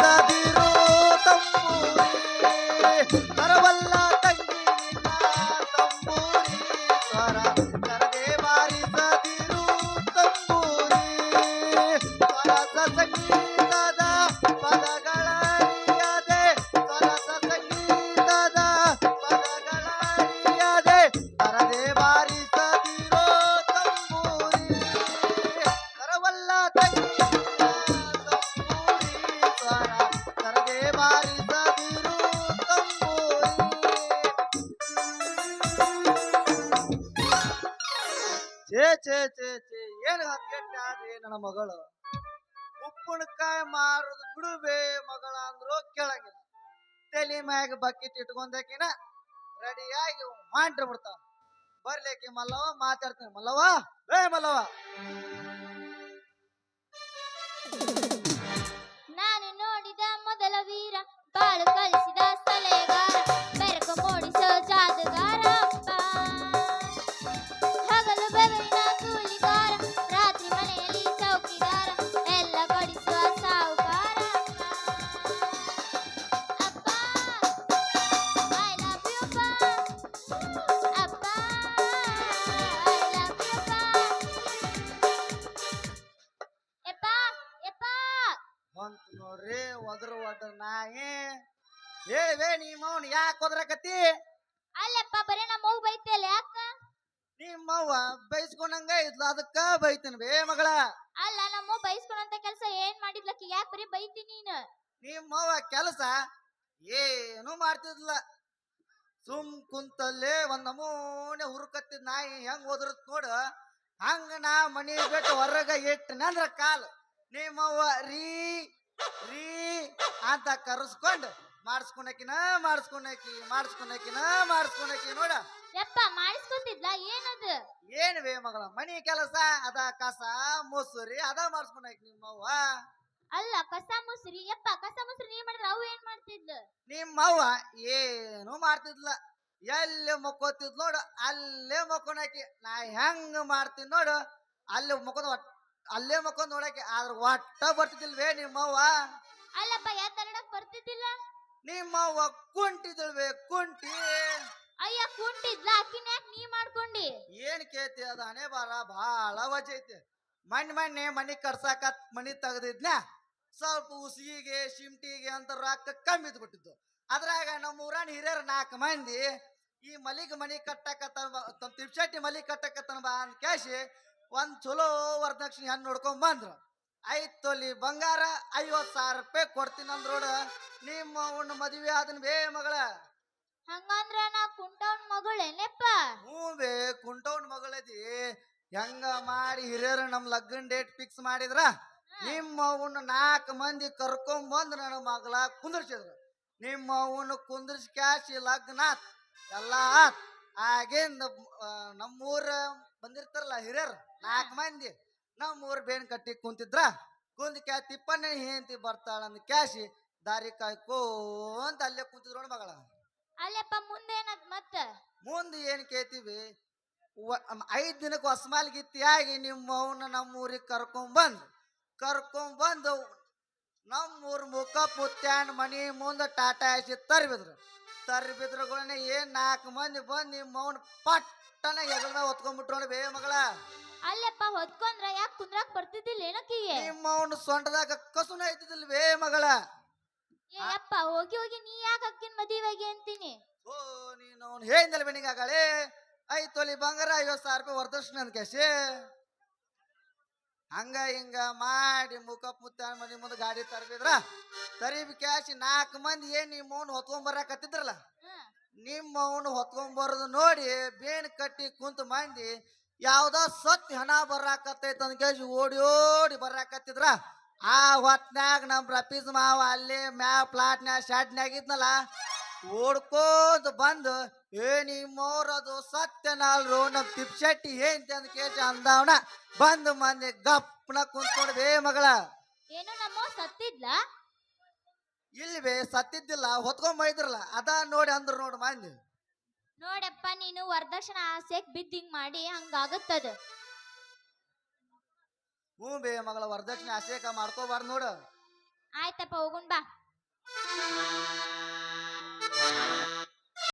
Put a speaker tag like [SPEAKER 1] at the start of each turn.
[SPEAKER 1] ಬಾರಿಸದಿರು ತಂಬೂರಿ ತರವಲ್ಲ ತಂಗಿ ನಿನ್ನ ತಂಬೂರಿ ಸ್ವರ ತರದೆ ಬಾರಿಸದಿರು ತಂಬೂರಿ ಸ್ವರಸ ಸಂಗೀತದ ಪದಗಳರಿಯದೆ ಸ್ವರಸ ಸಂಗೀತದ ಪದಗಳರಿಯದೆ ತರದೆ ಬಾರಿಸದಿರೋ ತಂಬೂರಿ ತರವಲ್ಲ ತಂಗಿ ಏನು ಹತ್ಗೆಟ್ಟಾದ್ರಿ ನನ್ನ ಮಗಳು ಉಪ್ಪುಣಕಾಯಿ ಮಾರುದು ಬಿಡುಬೇ ಮಗಳ ಅಂದ್ರು ಕೇಳಂಗಿಲ್ಲ ತಲೆ ಮ್ಯಾಗ ಬಕೆಟ್ ಇಟ್ಕೊಂಡಾಕಿನ ರೆಡಿಯಾಗಿ ಮಾಡ್ರಿ ಬಿಡ್ತಾವ ಬರ್ಲಿಕ್ಕೆ ಮಲ್ಲವ ಮಾತಾಡ್ತೀನಿ ಮಲ್ಲವ ಮಲ್ಲವ
[SPEAKER 2] ನಾನು ನೋಡಿದ ಮೊದಲ ವೀರ ಬಾಳು ಕಲಿಸಿದ ಸಲಹೆಗಾರ ಬೆರಕು ಮೂಡಿಸೋ ಜಾದುಗಾರ ಅಪ್ಪ ಹಗಲು ಬೆವರಿನ ಕೂಲಿಗಾರ ರಾತ್ರಿ ಮನೆಯಲ್ಲಿ ಚೌಕಿದಾರ ಎಲ್ಲ ಕೊಡಿಸುವ ಸಾಹುಕಾರ ಅಪ್ಪ ಐ ಲವ್ ಯು ಅಪ್ಪ ಐ ಲವ್ ಯು ಎಪ್ಪ ಎಪ್ಪ
[SPEAKER 1] ಬಂತು ನೋಡ್ರಿ ಒದ್ರ ನಾಯಿ ಹೇಳುವೆ ನಿಮ್ಮವ್ನ ಯಾಕೆ ಒದ್ರಕತ್ತಿ
[SPEAKER 2] ಅಲ್ಲಪ್ಪ ಬರೀ ನಮ್ಮ ಮಗು ಬೈತಲ್ಲ ಯಾಕ
[SPEAKER 1] ನಿಮ್ಮವ್ವ ಬೈಸ್ಕೊಂಡಂಗ ಇದ್ಲು ಅದಕ್ಕ ಬೈತೀನಿ ಬೇ ಮಗಳ
[SPEAKER 2] ಅಲ್ಲ ನಮ್ಮ ಬೈಸ್ಕೊಳಂತ ಕೆಲಸ ಏನ್ ಮಾಡಿದ್ಲಕ್ಕಿ ಯಾಕೆ ಬರೀ ಬೈತಿ ನೀನು
[SPEAKER 1] ನಿಮ್ಮವ್ವ ಕೆಲಸ ಏನು ಮಾಡ್ತಿದ್ಲ ಸುಮ್ ಕುಂತಲ್ಲೇ ಒಂದ್ ನಮೂನೆ ಹುರುಕತ್ತಿದ್ ನಾಯಿ ಹೆಂಗ್ ಹೋದ್ರತ್ ನೋಡ ಹಂಗ ನಾ ಮನಿ ಬಿಟ್ಟು ಹೊರಗ ಇಟ್ಟನಂದ್ರ ಕಾಲ್ ನಿಮ್ಮವ್ವ ರೀ ರೀ ಅಂತ ಕರೆಸ್ಕೊಂಡು ಮಾಡಿಸ್ಕೊಂಡಾಕಿ ನೋಡ
[SPEAKER 2] ಯಪ್ಪ ಮಾಡಿಸ್ಕೊಂತಿದ್ಲ ಏನದು
[SPEAKER 1] ಏನ್ವೇ ಮಗಳ ಮನಿ ಕೆಲಸ ಅದ ಕಸ ಮೊಸರಿ ಅದ ಮಾಡಿಸ್ಕೊಂಡಾಕಿ ನಿಮ್ಮವ್ವ
[SPEAKER 2] ಅಲ್ಲ ಕಸ ಮುಸ್ರಿ ಯಪ್ಪ ಕಸ ಮುಸ್ರಿ ನೀ ಮಾಡಿದ್ರ ಅವು ಏನ್ ಮಾಡ್ತಿದ್ಲು
[SPEAKER 1] ನಿಮ್ಮವ್ವ ಏನು ಮಾಡ್ತಿದ್ಲ ಎಲ್ಲಿ ಮಕ್ಕೋತಿದ್ ನೋಡು ಅಲ್ಲೇ ಮಕ್ಕೊಂಡಾಕಿ ನಾ ಹೆಂಗ ಮಾಡ್ತೀನಿ ನೋಡು ಅಲ್ಲಿ ಅಲ್ಲೇ ಮಕ್ಕೊಂಡ್ ನೋಡಾಕಿ ಆದ್ರ ಒಟ್ಟ ಬರ್ತಿದ್ದಿಲ್ವೇ ನಿಮ್ಮವ್ವ
[SPEAKER 2] ಅಲ್ಲಪ್ಪ ಎದ್ದಡಕ್ ಬರ್ತಿದ್ದಿಲ್ಲ
[SPEAKER 1] ನಿಮ್ಮವ್ವ ಕುಂಟಿದಳ್ವೆ ಕುಂಟಿ
[SPEAKER 2] ಅಯ್ಯ ಕುಂಟಿದ್ಲ ಅಕ್ಕಿನ ಯಾಕೆ ನೀ ಮಾಡ್ಕೊಂಡಿ
[SPEAKER 1] ಏನ್ ಕೇತಿ ಅದ ಹಣೆ ಬಾರ ಬಹಳ ವಜೆ ಐತಿ ಮೊನ್ನೆ ಮನಿ ಕಟ್ಸಾಕ ಮನಿ ತೆಗ್ದಿದ್ನ ಸ್ವಲ್ಪ ಉಸಿಗೆ ಶಿಮ್ಟಿಗೆ ಅಂತ ರೊಕ್ಕ ಕಮ್ಮಿ ಇದ್ಬಿಟ್ಟಿದ್ದು ಅದ್ರಾಗ ನಮ್ಮ ಊರಾನ ಹಿರಿಯರ್ 4 ಮಂದಿ ಈ ಮಲಿಗ್ ಮನಿ ಕಟ್ಟಕತ್ತ ತಿಪ್ಸಟ್ಟಿ ಮಲಿ ಕಟ್ಟಕತ್ತನ ಬಾ ಅಂತ ಕ್ಯಾಶಿ ಒಂದ್ ಚಲೋ ವರದಕ್ಷಿಣೆ ಹೆಣ್ಣು ನೋಡ್ಕೊಂಡ್ ಬಂದ್ರು 5 ತೊಲಿ ಬಂಗಾರ 50,000 ರೂಪಾಯಿ ಕೊಡ್ತೀನಿ ಅಂದ್ರೋಡ ನಿಮ್ಮ ಅವ್ನ ಮದುವೆ ಆದನ್ ಬೇ ಮಗಳ
[SPEAKER 2] ಹಂಗಂದ್ರ ನಾ ಕುಂಟವನ್ ಮಗಳೇನೆಪ್ಪ
[SPEAKER 1] ಹ್ಞೂ ಬೇ ಕುಂಟವನ್ ಮಗಳದಿ ಹೆಂಗ ಮಾಡಿ ಹಿರಿಯರು ನಮ್ ಲಗ್ನ ಡೇಟ್ ಫಿಕ್ಸ್ ಮಾಡಿದ್ರ ನಿಮ್ಮ ಅವನ್ನ 4 ಮಂದಿ ಕರ್ಕೊಂಡ್ ಬಂದ್ ನನ್ನ ಮಗಳ ಕುಂದರ್ಸಿದ್ರು ನಿಮ್ಮ ಅವನ್ನ ಕುಂದರ್ಸಿ ಕ್ಯಾಶಿ ಲಗ್ನ ಎಲ್ಲ ಆಗಿಂದ ನಮ್ಮೂರ ಬಂದಿರ್ತಾರಲ್ಲ ಹಿರಿಯರು 4 ಮಂದಿ ನಮ್ಮೂರ್ ಬೇನ್ ಕಟ್ಟಿ ಕುಂತಿದ್ರ ಕುಂದ್ ತಿಪ್ಪಣ್ಣ ಹೆಂಡತಿ ಬರ್ತಾಳ ಅಂದ್ ಕ್ಯಾಶಿ ದಾರಿ ಕಾಯ್ಕೋಂತ ಅಲ್ಲೇ ಕುಂತಿದ್ರು ನೋಡ್ ಮಗಳ
[SPEAKER 2] ಅಲ್ಲಪ್ಪ ಮುಂದೇನದ್ ಮತ್ತ
[SPEAKER 1] ಮುಂದೆ ಏನ್ ಕೇಳ್ತೀವಿ 5 ದಿನಕ್ಕೆ ಹೊಸಮಾಲ್ ಗಿತ್ತಿಯಾಗಿ ನಿಮ್ಮ ಅವನ್ನ ನಮ್ಮೂರಿಗೆ ಕರ್ಕೊಂಡ್ ಬಂದು ನಮ್ಮೂರ್ ಮುಖ ಪುತ್ಯಾನ್ ಮನಿ ಮುಂದೆ ಟಾಟಾ ಹಸಿ ತರ್ಬಿದ್ರುಗಳನ್ನ ಏನ್ 4 ಮಂದಿ ಬಂದ್ ನಿಮ್ಮ ಅವನ್ ಪಟ್ಟನ ಹೆಗಲ ಮೇಲೆ ಹೊತ್ಕೊಂಡ್ಬಿಟ್ರು ನೋಡಿ ಬೇ ಮಗಳ
[SPEAKER 2] ಅಲ್ಲಪ್ಪ ಹೊತ್ಕೊಂಡ್ರ ಯಾಕೆ ಕುಂದ್ರಾಕ್ ಬರ್ತಿದ್ದಿಲ್ಲ ಏನಕ್ಕಿಗೆ
[SPEAKER 1] ನಿಮ್ಮ ಅವನು ಸೊಂಟದಾಗ ಕಸುನ ಐತಿದಿಲ್ ಬೇ ಮಗಳ
[SPEAKER 2] ಅಪ್ಪ ಹೋಗಿ ಹೋಗಿ ನೀ ಯಾಕೆ ಅಕ್ಕಿನ ಮದುವೆಗೆ ಅಂತೀನಿ
[SPEAKER 1] ಓ ನೀನು ಅವ್ನು ಹೇಳಿದಲ್ಲ ಬೆನಿಗಾಗಳೆ 5 ತೊಲಿ ಬಂಗಾರ 50,000 ರೂಪಾಯಿ ವರದಕ್ಷಿಣೆ ಅಂದ್ ಕ್ಯಾಶಿ ಹಂಗ ಹಿಂಗ ಮಾಡಿ ಮುಖ ಮುತ್ತ ಮನಿ ಮುಂದೆ ಗಾಡಿ ತರಿಬಿ ಕ್ಯಾಶಿ 4 ಮಂದಿ ಏನ್ ನಿಮ್ಮ ಅವ್ನು ಹೊತ್ಕೊಂಡ್ ಬರಾಕತ್ತಿದ್ರಲ್ಲ ನಿಮ್ಮ ಅವನು ಹೊತ್ಕೊಂಡ್ ಬರೋದು ನೋಡಿ ಬೇನ್ ಕಟ್ಟಿ ಕುಂತ ಮಂದಿ ಯಾವ್ದೋ ಸತ್ತಿ ಹಣ ಬರಾಕತ್ತೈತ ಅಂದ್ ಕ್ಯಾಶಿ ಓಡಿ ಬರಾಕತ್ತಿದ್ರ ಆ ಹೊತ್ನ್ಯಾಗ ನಮ್ ರಫೀಸ್ ಮಾವ ಅಲ್ಲಿ ಪ್ಲಾಟ್ನ್ಯಾಗ ಶಾಡ್ನ್ಯಾಗ ಇದ್ನಲ್ಲ ಓಡ್ಕೋದ್ ಬಂದು ನಿಮ್ಮವ್ರದು ಸತ್ಯನಲ್ರು ನಮ್ ತಿಪ್ಶೆಟ್ಟಿ ಏನ್ ಅಂದ ಕೇಶ ಅಂದವನ ಬಂದು ಮಂದಿ ಗಪ್ನ ಕುಂತ್ಕೊಂಡು ಬೇ ಮಗಳ
[SPEAKER 2] ಏನು ನಮ್ಮ ಸತ್ತಿದ್ಲ
[SPEAKER 1] ಇಲ್ಲಿ ಬೇ ಸತ್ತಿದ್ದಿಲ್ಲ ಹೊತ್ಕೊಂಡ್ ಬೈದ್ರಲ್ಲ ಅದ ನೋಡಿ ಅಂದ್ರು ನೋಡು ಮಂದಿ
[SPEAKER 2] ನೋಡಪ್ಪ ನೀನು ವರದಕ್ಷಿಣ ಆಸೆಗ್ ಬಿದ್ದಿಂಗ್ ಮಾಡಿ ಹಂಗಾಗತ್ತದ
[SPEAKER 1] ಹ್ಞೂ ಬೇ ಮಗಳ ವರದಕ್ಷಿಣೆ ಆಸೆಕ ಮಾಡ್ಕೋಬಾರ್ದು ನೋಡು
[SPEAKER 2] ಆಯ್ತಪ್ಪ ಹೋಗುಣ್ ಬಾ